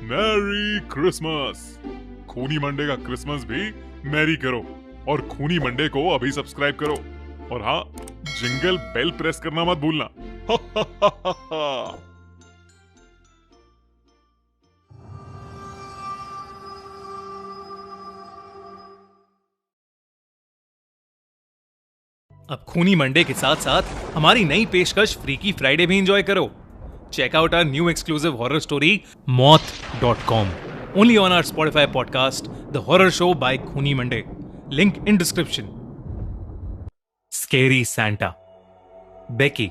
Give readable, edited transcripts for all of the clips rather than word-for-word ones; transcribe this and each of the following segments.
Merry Christmas. खूनी Monday का Christmas भी मैरी करो और खूनी मंडे को अभी सब्सक्राइब करो। और हाँ, जिंगल बेल प्रेस करना मत भूलना। अब खूनी मंडे के साथ साथ हमारी नई पेशकश फ्रीकी फ्राइडे भी एंजॉय करो। Check out our new exclusive horror story moth.com only on our Spotify podcast The Horror Show by खूनी Monday, link in description। Scary Santa. Becky,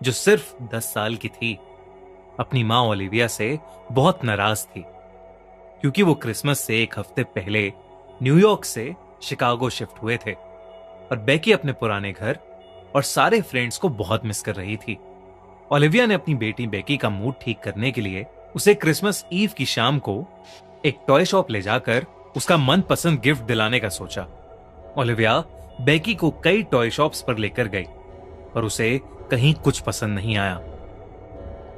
जो सिर्फ 10 साल की थी, अपनी मां ओलिविया से बहुत नाराज थी क्योंकि वो क्रिसमस से एक हफ्ते पहले न्यूयॉर्क से शिकागो शिफ्ट हुए थे और बेकी अपने पुराने घर और सारे फ्रेंड्स को बहुत मिस कर रही थी। ओलिविया ने अपनी बेटी बेकी का मूड ठीक करने के लिए उसे क्रिसमस ईव की शाम को एक टॉय शॉप ले जाकर उसका मनपसंद गिफ्ट दिलाने का सोचा। ओलिविया बेकी को कई टॉय शॉप्स पर लेकर गई और उसे कहीं कुछ पसंद नहीं आया।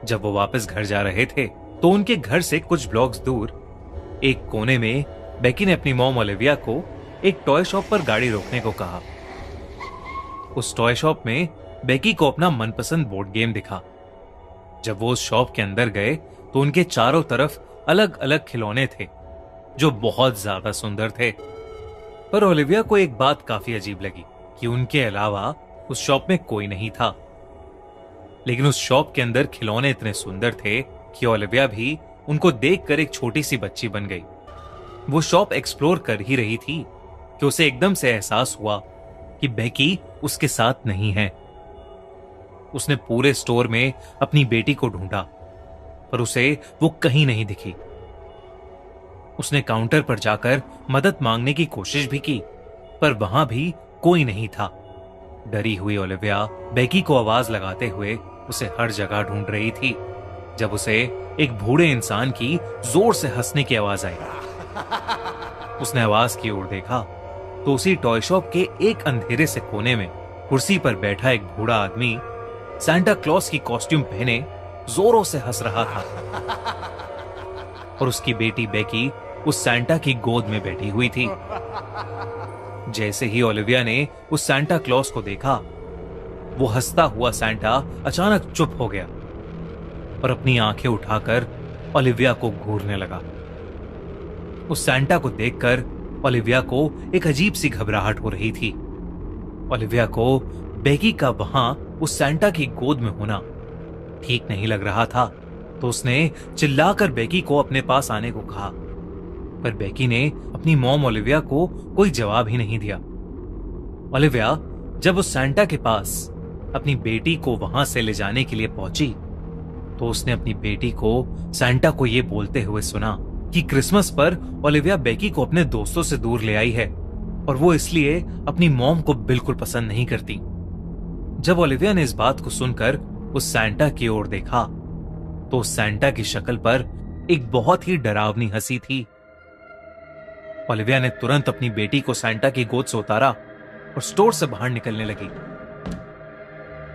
जब वो वापस घर जा रहे थे तो उनके घर से कुछ ब्लॉक्स दूर एक कोने में बेकी ने अपनी मॉम ओलिविया को एक टॉय शॉप पर गाड़ी रोकने को कहा। उस टॉय शॉप में बेकी को अपना मनपसंद बोर्ड गेम दिखा। जब वो उस शॉप के अंदर गए तो उनके चारों तरफ अलग अलग खिलौने थे जो बहुत ज्यादा सुंदर थे। पर ओलिविया को एक बात काफी अजीब लगी कि उनके अलावा उस शॉप में कोई नहीं था। लेकिन उस शॉप के अंदर खिलौने इतने सुंदर थे कि ओलिविया भी उनको देखकर एक छोटी सी बच्ची बन गई। वो शॉप एक्सप्लोर कर ही रही थी कि उसे एकदम से एहसास हुआ कि बेकी उसके साथ नहीं है। उसने पूरे स्टोर में अपनी बेटी को ढूंढा पर उसे वो कहीं नहीं दिखी। उसने काउंटर पर जाकर मदद मांगने की कोशिश भी की पर वहां भी कोई नहीं था। डरी हुई ओलिविया बेकी को आवाज लगाते हुए उसे हर जगह ढूंढ रही थी जब उसे एक बूढ़े इंसान की जोर से हंसने की आवाज आई। उसने आवाज की ओर देखा तो उसी टॉय शॉप के एक अंधेरे से कोने में कुर्सी पर बैठा एक बूढ़ा आदमी सांता क्लॉस की कॉस्ट्यूम पहने जोरों से हंस रहा था और उसकी बेटी बेकी उस सांता की गोद में बैठी हुई थी। जैसे ही ओलिविया ने उस सांता क्लॉस को देखा, वो हंसता हुआ सांता अचानक चुप हो गया और अपनी आंखें उठाकर ओलिविया को घूरने लगा। उस सांता को देखकर ओलिविया को एक अजीब सी घबराहट हो रही थी। ओलिविया को बेकी का वहां उस सांता की गोद में होना ठीक नहीं लग रहा था तो उसने चिल्लाकर बेकी को अपने पास आने को कहा पर बेकी ने अपनी मॉम ओलिविया को कोई जवाब ही नहीं दिया। ओलिविया जब उस सांता के पास अपनी बेटी को वहां से ले जाने के लिए पहुंची तो उसने अपनी बेटी को सांता को यह बोलते हुए सुना कि क्रिसमस पर ओलिविया बेकी को अपने दोस्तों से दूर ले आई है और वो इसलिए अपनी मॉम को बिल्कुल पसंद नहीं करती। जब ओलिविया ने इस बात को सुनकर उस सांता की ओर देखा तो उस सांता की शक्ल पर एक बहुत ही डरावनी हंसी थी। ओलिविया ने तुरंत अपनी बेटी को सांता की गोद से उतारा और स्टोर से बाहर निकलने लगी।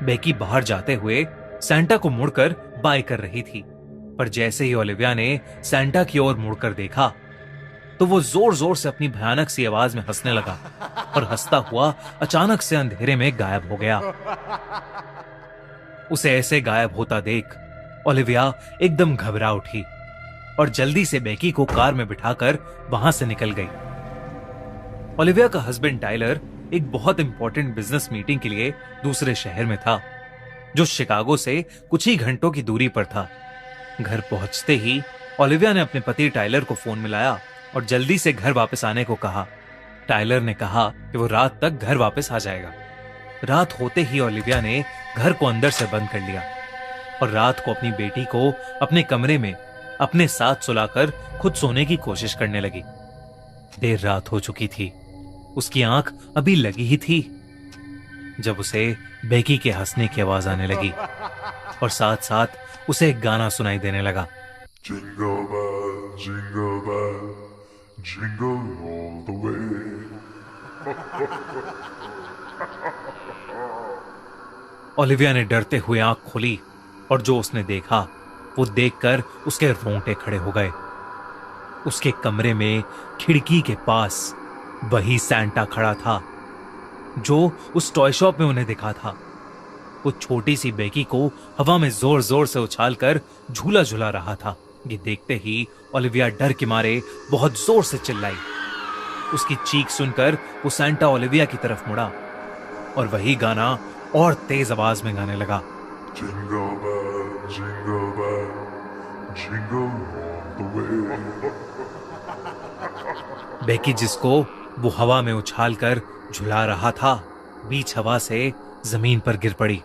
बेकी बाहर जाते हुए सांता को मुड़कर बाय कर रही थी पर जैसे ही ओलिविया ने सांता की ओर मुड़कर देखा तो वो जोर जोर से अपनी भयानक सी आवाज में हंसने लगा और हंसता हुआ अचानक से अंधेरे में गायब हो गया। उसे ऐसे गायब होता देख ओलिविया एकदम घबरा उठी और जल्दी से बेकी को कार में बिठाकर वहां से निकल गई। ओलिविया का हस्बैंड टाइलर एक बहुत इंपॉर्टेंट बिजनेस मीटिंग के लिए दूसरे शहर में था जो शिकागो से कुछ ही घंटों की दूरी पर था। घर पहुंचते ही ओलिविया ने अपने पति टाइलर को फोन मिलाया और जल्दी से घर वापस आने को कहा। टाइलर ने कहा कि वो रात तक घर वापस आ जाएगा। रात होते ही ओलिविया ने घर को अंदर से बंद कर लिया और रात को अपनी बेटी को अपने कमरे में अपने साथ सुलाकर खुद सोने की कोशिश करने लगी। देर रात हो चुकी थी, उसकी आंख अभी लगी ही थी जब उसे बेकी के हंसने की आवाज आने लगी और साथ साथ उसे एक गाना सुनाई देने लगा। Jingle bell, jingle all the way। Olivia ने डरते हुए आंख खोली और जो उसने देखा वो देखकर उसके रोंगटे खड़े हो गए। उसके कमरे में खिड़की के पास वही सैंटा खड़ा था जो उस टॉय शॉप में उन्हें दिखा था। वो छोटी सी बेकी को हवा में जोर जोर से उछालकर झूला झुला रहा था। ये देखते ही ओलिविया डर के मारे बहुत जोर से चिल्लाई। उसकी चीख सुनकर वो सैंटा ओलिविया की तरफ मुड़ा और वही गाना और तेज आवाज में गाने लगा। Jingle bell, jingle bell, jingle all the way. Beki जिसको वो हवा में उछालकर झुला रहा था, बीच हवा से जमीन पर गिर पड़ी।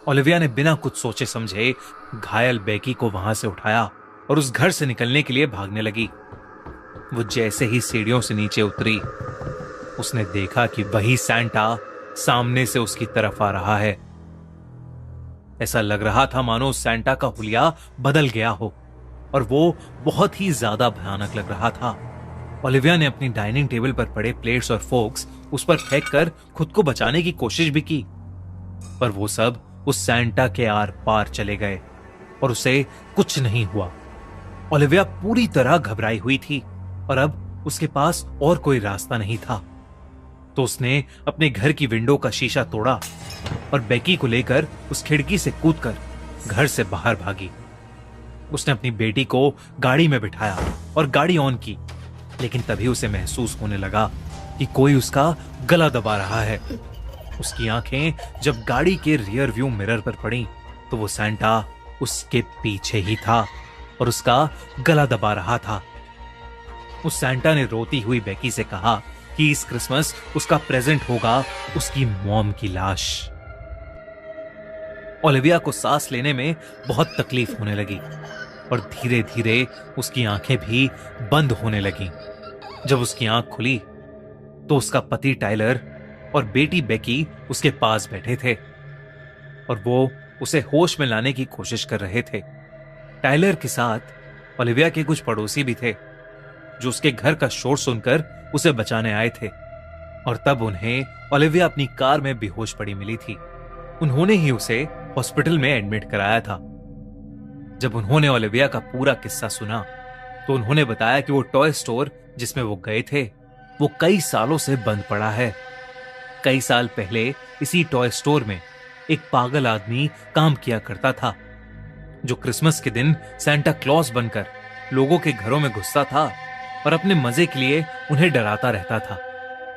ओलिविया ने बिना कुछ सोचे समझे घायल बेकी को वहां से उठाया और उस घर से निकलने के लिए भागने लगी। वो जैसे ही सीढ़ियों से नीचे उतरी, उसने देखा कि वही सैंटा सामने से उसकी तरफ आ रहा है। ऐसा लग रहा था मानो उस सैंटा का हुलिया बदल गया हो और वो बहुत ही ज्यादा भयानक लग रहा था। ओलिविया ने अपनी डाइनिंग टेबल पर पड़े प्लेट्स और फोर्क्स उस पर फेंक कर खुद को बचाने की कोशिश भी की, पर वो सब उस सैंटा के आर पार चले गए और उसे कुछ नहीं हुआ। ओलिविया पूरी तरह घबराई हुई थी और अब उसके पास और कोई रास्ता नहीं था। तो उसने अपने घर की विंडो का शीशा तोड़ा और बेकी को लेकर उस खिड़की से कूदकर घर से बाहर भागी। उसने अपनी बेटी को गाड़ी में बिठाया और गाड़ी ऑन की, लेकिन तभी उसे महसूस होने लगा कि कोई उसका गला दबा रहा है। उसकी आंखें जब गाड़ी के रियर व्यू मिरर पर पड़ी तो वो सैंटा उसके पीछे ही था और उसका गला दबा रहा था। उस सैंटा ने रोती हुई बेकी से कहा कि इस क्रिसमस उसका प्रेजेंट होगा उसकी मॉम की लाश। ओलिविया को सांस लेने में बहुत तकलीफ होने लगी और धीरे धीरे उसकी आंखें भी बंद होने लगी। जब उसकी आंख खुली तो उसका पति टाइलर और बेटी बेकी उसके पास बैठे थे और वो उसे होश में लाने की कोशिश कर रहे थे। टाइलर के साथ ओलिविया के कुछ पड़ोसी भी थे जो उसके घर का शोर सुनकर उसे बचाने आए थे और तब उन्हें ओलिविया अपनी कार में बेहोश पड़ी मिली थी। उन्होंने ही उसे हॉस्पिटल में एडमिट कराया था। जब उन्होंने ओलिविया का पूरा किस्सा सुना तो उन्होंने बताया कि वो टॉय स्टोर जिसमें वो गए थे वो कई सालों से बंद पड़ा है। कई साल पहले इसी टॉय स्टोर में एक पागल आदमी काम किया करता था जो क्रिसमस के दिन सैंटा क्लॉज बनकर लोगों के घरों में घुसता था और अपने मजे के लिए उन्हें डराता रहता था।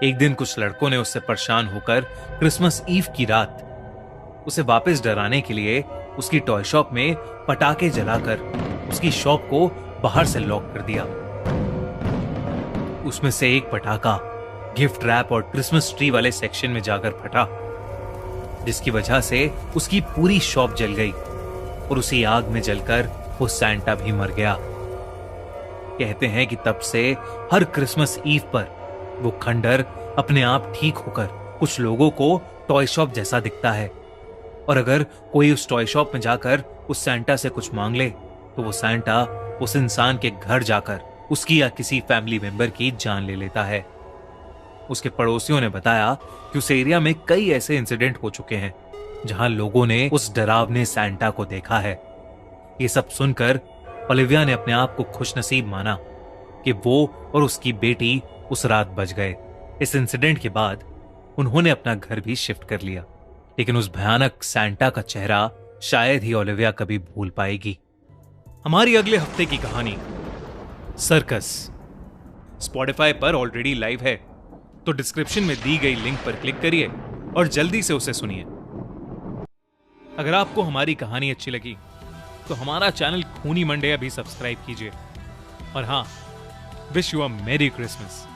एक दिन कुछ लड़कों ने उससे परेशान होकर क्रिसमस ईव की रात उसे वापस डराने के लिए उसकी टॉय शॉप में पटाखे जलाकर उसकी शॉप को बाहर से लॉक कर दिया। उसमें से एक पटाखा गिफ्ट रैप और क्रिसमस ट्री वाले सेक्शन में जाकर फटा, जिसकी वजह से उसकी पूरी शॉप जल गई और उसी आग में जलकर वो सैंटा भी मर गया। कहते हैं कि तब से हर क्रिसमस ईव पर वो खंडर अपने आप ठीक होकर कुछ लोगों को टॉय शॉप जैसा दिखता है और अगर कोई उस टॉय शॉप में जाकर उस सैंटा से कुछ मांग ले तो वो सैंटा उस इंसान के घर जाकर उसकी या किसी फैमिली मेंबर की जान ले लेता है। उसके पड़ोसियों ने बताया कि उस एरिया में कई ऐसे इंसिडेंट हो चुके हैं जहां लोगों ने उस डरावने सैंटा को देखा है। ये सब सुनकर ओलिविया ने अपने आप को खुशनसीब माना कि वो और उसकी बेटी उस रात बच गए। इस इंसिडेंट के बाद उन्होंने अपना घर भी शिफ्ट कर लिया, लेकिन उस भयानक सैंटा का चेहरा शायद ही ओलिविया कभी भूल पाएगी। हमारी अगले हफ्ते की कहानी सर्कस स्पॉटिफाई पर ऑलरेडी लाइव है, तो डिस्क्रिप्शन में दी गई लिंक पर क्लिक करिए और जल्दी से उसे सुनिए। अगर आपको हमारी कहानी अच्छी लगी तो हमारा चैनल खूनी मंडे अभी सब्सक्राइब कीजिए और हाँ, विश यू अ मेरी क्रिसमस।